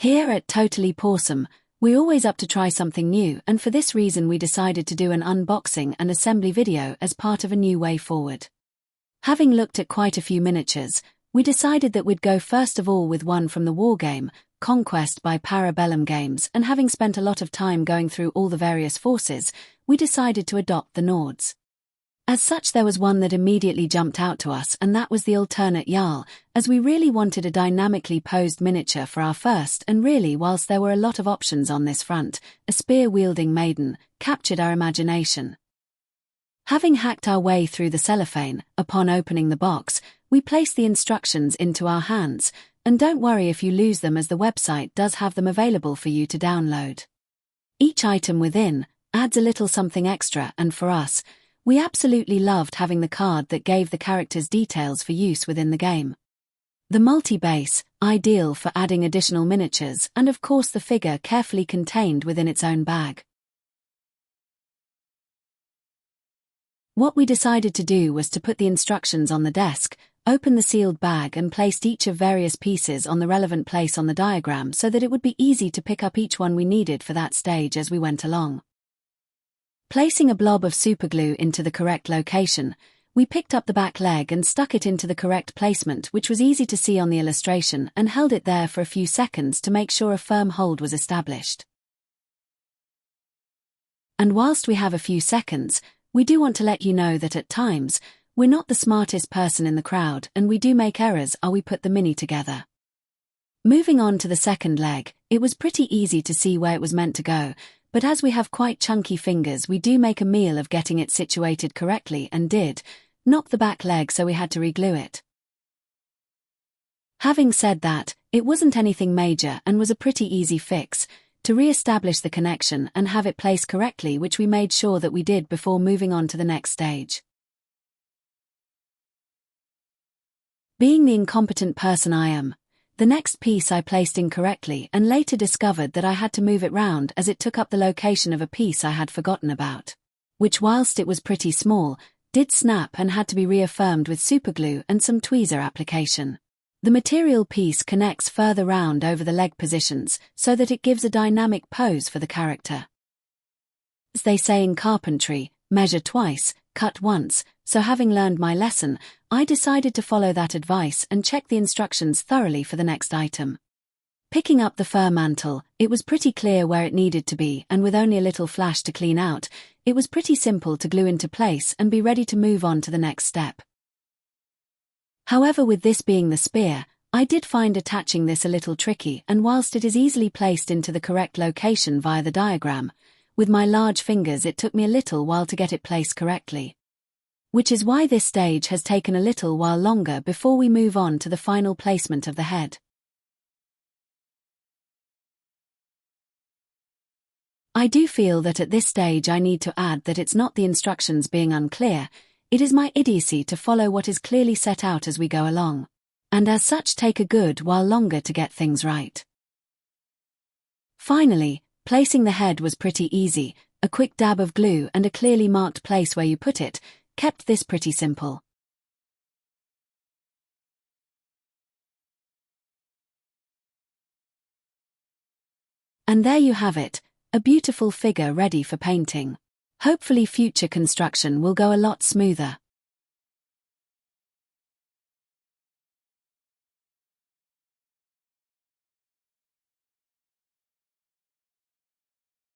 Here at Totally Pawsome, we're always up to try something new, and for this reason we decided to do an unboxing and assembly video as part of a new way forward. Having looked at quite a few miniatures, we decided that we'd go first of all with one from the wargame, Conquest by Para Bellum Games, and having spent a lot of time going through all the various forces, we decided to adopt the Nords. As such, there was one that immediately jumped out to us, and that was the Alternate Jarl, as we really wanted a dynamically posed miniature for our first, and really, whilst there were a lot of options on this front, a spear-wielding maiden captured our imagination. Having hacked our way through the cellophane, upon opening the box, we placed the instructions into our hands, and don't worry if you lose them, as the website does have them available for you to download. Each item within adds a little something extra, and for us, we absolutely loved having the card that gave the characters details for use within the game. The multi-base, ideal for adding additional miniatures, and of course the figure carefully contained within its own bag. What we decided to do was to put the instructions on the desk, open the sealed bag, and placed each of various pieces on the relevant place on the diagram so that it would be easy to pick up each one we needed for that stage as we went along. Placing a blob of superglue into the correct location, we picked up the back leg and stuck it into the correct placement, which was easy to see on the illustration, and held it there for a few seconds to make sure a firm hold was established. And whilst we have a few seconds, we do want to let you know that at times, we're not the smartest person in the crowd, and we do make errors as we put the mini together. Moving on to the second leg, it was pretty easy to see where it was meant to go, but as we have quite chunky fingers, we do make a meal of getting it situated correctly and did knock the back leg, so we had to reglue it. Having said that, it wasn't anything major and was a pretty easy fix to re-establish the connection and have it placed correctly, which we made sure that we did before moving on to the next stage. Being the incompetent person I am, the next piece I placed incorrectly and later discovered that I had to move it round as it took up the location of a piece I had forgotten about, which whilst it was pretty small, did snap and had to be reaffirmed with superglue and some tweezer application. The material piece connects further round over the leg positions so that it gives a dynamic pose for the character. As they say in carpentry, measure twice, cut once, so having learned my lesson, I decided to follow that advice and check the instructions thoroughly for the next item. Picking up the fur mantle, it was pretty clear where it needed to be, and with only a little flash to clean out, it was pretty simple to glue into place and be ready to move on to the next step. However, with this being the spear, I did find attaching this a little tricky, and whilst it is easily placed into the correct location via the diagram, with my large fingers it took me a little while to get it placed correctly. Which is why this stage has taken a little while longer before we move on to the final placement of the head. I do feel that at this stage I need to add that it's not the instructions being unclear, it is my idiocy to follow what is clearly set out as we go along, and as such take a good while longer to get things right. Finally, placing the head was pretty easy, a quick dab of glue and a clearly marked place where you put it kept this pretty simple. And there you have it, a beautiful figure ready for painting. Hopefully future construction will go a lot smoother.